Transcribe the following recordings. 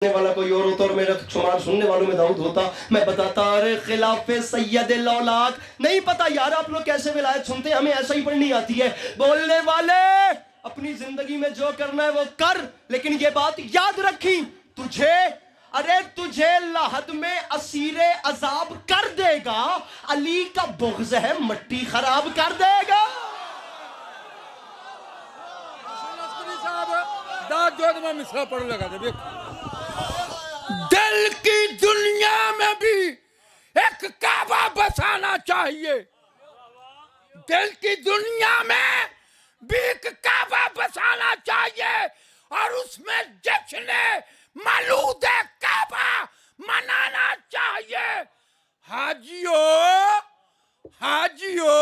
वाला कोई और होता और मेरा शुमार सुनने वालों में दाऊद होता, मैं बताता अरे खिलाफ सैयद लौलाक। नहीं पता यार आप लोग कैसे विलायत सुनते हैं, हमें ऐसा ही पढ़नी आती है। बोलने वाले अपनी जिंदगी में जो करना है वो कर, लेकिन ये बात याद रखी तुझे लाहद में असीरे अजाब कर देगा, अली का बुग़्ज़ है मट्टी खराब कर देगा। में मिसरा पढ़ लगा दिल की दुनिया में भी एक काबा बसाना चाहिए, दिल की दुनिया में भी एक काबा बसाना चाहिए और उसमें जश्न मौलूद काबा मनाना चाहिए। हाजियों हाजियों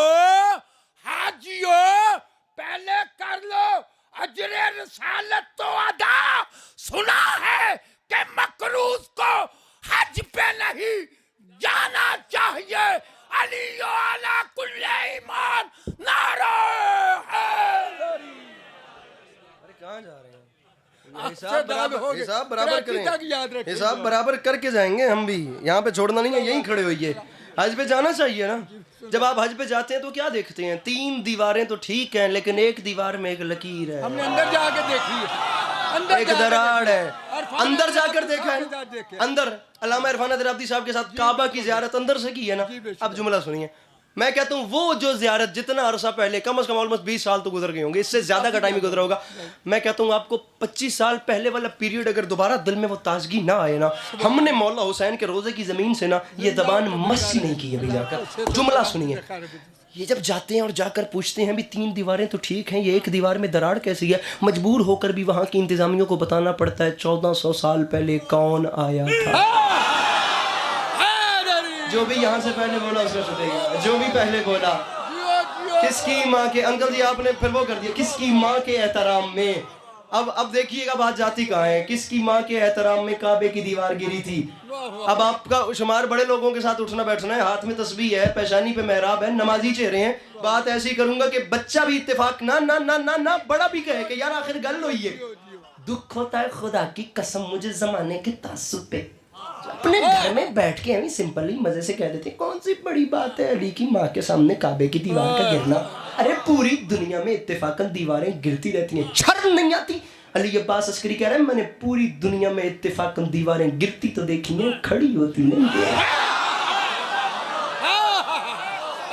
हाजियों पहले कर लो अजरे रसालत तो अदा। सुना है कि मकरूज को हज पे नहीं जाना चाहिए। अली अला कुल्ले ईमान नारा हैदरी। अरे कहाँ जा रहे हैं? हिसाब बराबर करें, हिसाब बराबर करके जाएंगे हम भी, यहाँ पे छोड़ना नहीं है, यहीं खड़े होइए। हज पे जाना चाहिए ना। जब आप हज पे जाते हैं तो क्या देखते हैं? 3 दीवारें तो ठीक हैं, लेकिन एक दीवार में एक लकीर है। हमने अंदर जाके देखी है, एक दरार है, अंदर जाकर देखा है। अंदर अल्लामा इरफान दराबती साहब के साथ काबा की ज़ियारत अंदर से की है ना। अब जुमला सुनिए, मैं कहता हूँ वो जो ज़ियारत जितना अरसा पहले, कम से कम ऑलमोस्ट 20 साल तो गुजर गए होंगे, इससे ज़्यादा का टाइम ही गुजरा होगा। मैं कहता हूँ आपको 25 साल पहले वाला पीरियड अगर दोबारा दिल में वो ताजगी ना आए ना, हमने मौला हुसैन के रोज़े की ज़मीन से ना ये ज़बान मस्सी नहीं की अभी जाकर। जुमला सुनिए, ये जब जाते हैं और जाकर पूछते हैं भी 3 दीवारें तो ठीक हैं, ये एक दीवार में दरार कैसी है, मजबूर होकर भी वहाँ की इंतज़ामियों को बताना पड़ता है 1400 साल पहले कौन आया था। जो भी यहाँ से पहले बोला उसका छुटेगा, जो भी पहले बोला। किसकी माँ के, अंकल जी आपने फिर वो कर दिया, किसकी माँ के एहतराम में। अब देखिएगा बात जाती कहाँ है। किसकी माँ के एहतराम में काबे की दीवार गिरी थी। अब आपका शुमार बड़े लोगों के साथ उठना बैठना है, हाथ में तस्बीह है, पेशानी पे मेहराब है, नमाजी चेहरे हैं। बात ऐसी करूंगा कि बच्चा भी इत्तेफाक ना ना ना ना ना बड़ा भी कहे कि यार आखिर गल हुई है। दुख होता है खुदा की कसम मुझे जमाने के तासुब पे। अपने घर में बैठ के हमें सिंपली मजे से कह देते कौन सी बड़ी बात है अली की माँ के सामने काबे की दीवार का गिरना। अरे पूरी दुनिया में इत्तेफाकन दीवारें गिरती रहती हैं, शर्म नहीं आती? अली अब्बास अस्करी कह रहे हैं मैंने पूरी दुनिया में इत्तेफाकन दीवारें गिरती तो देखी हैं, खड़ी होती नहीं।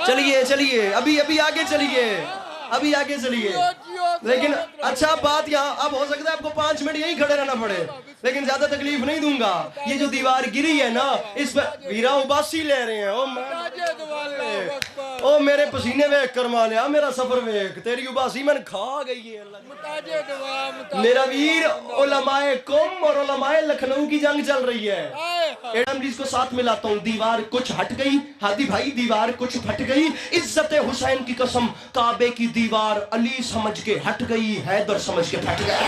चलिए चलिए अभी आगे चलिए, अभी आगे चलिए। लेकिन अच्छा बात यहाँ अब हो सकता है आपको 5 मिनट यहीं खड़े रहना पड़े, लेकिन ज्यादा तकलीफ नहीं दूंगा। ये जो दीवार गिरी है ना, इस पर वीरा उबासी ले रहे हैं। ओ मेरे पसीने वेख कर मालिया, मेरा सफर वेख, तेरी उबासी मैंने खा गई है। मेरा वीर उलमाए कुम और उलमाए लखनऊ की जंग चल रही है। जिसको साथ मिलाता हूँ, दीवार कुछ हट गई, हादी भाई दीवार कुछ फट गई। इज्जत हुसैन की कसम काबे की दीवार अली समझ के हट गई, हैदर समझ के फट गया।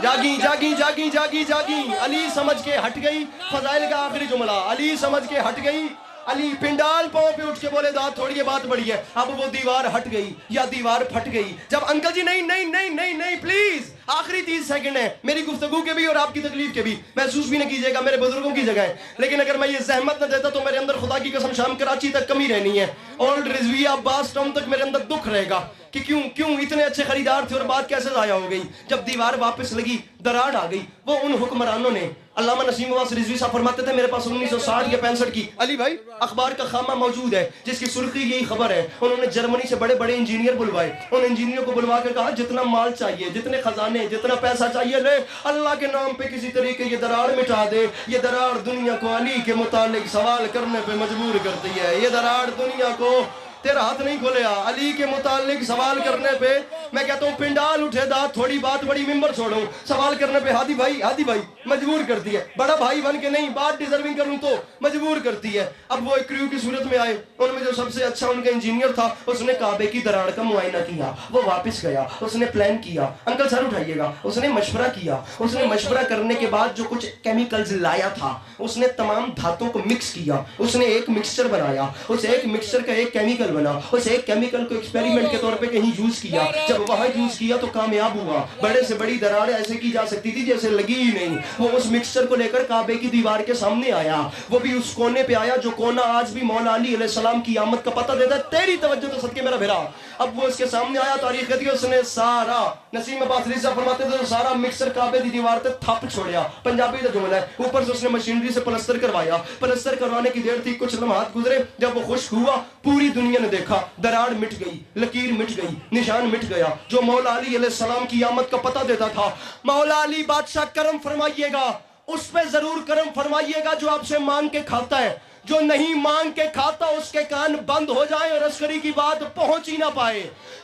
जागी जागी जागी जागी जागी, अली समझ के हट गई। फजाइल का आखिरी जुमला, अली समझ के हट गई। अली पिंडाल पांव पे उठ के बोले दांत थोड़ी ये बात बड़ी है। अब वो दीवार हट गई या दीवार फट गई। जब अंकल जी नहीं नहीं नहीं नहीं नहीं प्लीज, आखिरी 30 सेकंड है मेरी गुफ्तगू के भी और आपकी तकलीफ के भी, महसूस भी न कीजिएगा, मेरे बुजुर्गों की जगह है। लेकिन अगर मैं ये जहमत न देता तो मेरे अंदर खुदा की कसम शाम कराची तक कमी रहनी है, ओल्ड रिजविया बास टाउन तक मेरे अंदर दुख रहेगा कि क्यों इतने अच्छे खरीदार थे और बात कैसे जाया हो गई। जब दीवार वापस लगी, दरार आ गई। वो उन हुक्मरानों ने, अल्लामा नसीम वास रिजवी साहब फरमाते थे मेरे पास 1960 या 65 की अली भाई अखबार का खामा मौजूद है जिसकी सुर्खी यही खबर है। उन्होंने जर्मनी से बड़े बड़े इंजीनियर बुलवाए, उन इंजीनियरों को बुलवा कर कहा जितना माल चाहिए, जितने खजाने, जितना पैसा चाहिए ले, अल्लाह के नाम पे किसी तरीके ये दरार मिटा दे। ये दरार दुनिया को अली के मुतालिक सवाल करने पे मजबूर करती है। ये दरार दुनिया को, तेरा हाथ नहीं खोले अली के मुतालिक सवाल करने पे। मैं कहता हूँ पिंडाल उठे दांत थोड़ी बात बड़ी, मिंबर छोड़ो, सवाल करने पे हादी भाई मजबूर करती है। बड़ा भाई बन के नहीं, बात डिजर्विंग करूँ तो मजबूर करती है। अब वो एक क्रू की सूरत में आए, उनमें जो सबसे अच्छा उनका इंजीनियर था, उसने काबे की दरार का मुआयना किया। वो वापस गया, उसने प्लान किया, अंकल सर उठाइएगा, उसने मशवरा किया। उसने मशवरा करने के बाद जो कुछ केमिकल्स लाया था, उसने तमाम धातुओं को मिक्स किया, उसने एक मिक्सचर बनाया। उस एक मिक्सचर का एक केमिकल केमिकल बना, उस एक केमिकल को एक्सपेरिमेंट के तौर पे कहीं यूज किया, जब वहां यूज किया तो कामयाब हुआ, बड़े से बड़ी दरार ऐसे की जा सकती थी जैसे लगी ही नहीं। वो उस मिक्सचर को लेकर काबे की दीवार के सामने आया, वो भी उस कोने पे आया जो कोना आज भी मौला अली अलैहिस्सलाम की आमद का पता देता है। तेरी तवज्जो तो सदके मेरा भेरा। अब वो उसके सामने आया, तारीख कहती है उसने सारा, नसीम अब्बास रिज़वी साहब फरमाते थे, सारा मिक्सर काबे की दीवार पे थप छोड़िया, पंजाबी का जुमला है। ऊपर से उसने मशीनरी से प्लास्टर करवाया, प्लास्टर करवाने की देर थी, कुछ लम्हात गुजरे, जब वो खुश हुआ पूरी दुनिया ने देखा, दरार मिट गई, लकीर मिट गई, निशान मिट गया जो मौला अली अलैहिस्सलाम की आमद का पता देता था। मौला अली बादशाह करम फरमाइएगा, उस पे जरूर करम फरमाइएगा जो आपसे मांग के खाता है, जो नहीं मांग के खाता उसके कान बंद हो जाए और अस्करी की बात पहुंच ही ना पाए।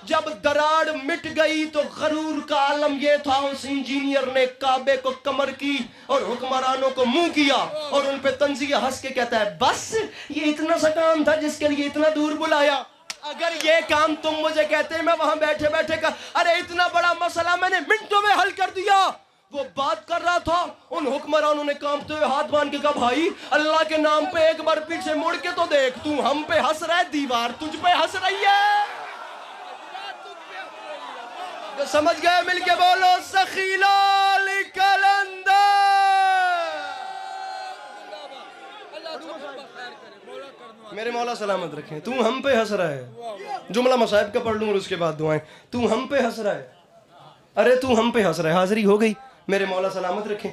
जब दरार मिट गई तो गरूर का आलम यह था, उस इंजीनियर ने काबे को कमर की और हुक्मरानों को मुंह किया और उन पे तंजीह हंस के कहता है, बस ये इतना सा काम था जिसके लिए इतना दूर बुलाया। अगर ये काम तुम मुझे कहते मैं वहां बैठे बैठे का, अरे इतना बड़ा मसला मैंने मिनटों में हल कर दिया। वो बात कर रहा था, उन हुक्मरानों ने कांपते हुए हाथ बांध के कहा, भाई अल्लाह के नाम पे एक बार पीछे मुड़ के तो देख, तू हम पे हंस रहा है, दीवार तुझ पे हंस रही है। तो समझ गए? मिलके बोलो सखी लाल कलंदर। मेरे मौला सलामत रखें। तू हम पे हंस रहा है, जुमला मसाइब का पढ़ लूं और उसके बाद दुआएं। तू हम पे हंस रहा है, अरे तू हम पे हंस रहा है, हाजिरी हो गई, मेरे मौला सलामत रखें।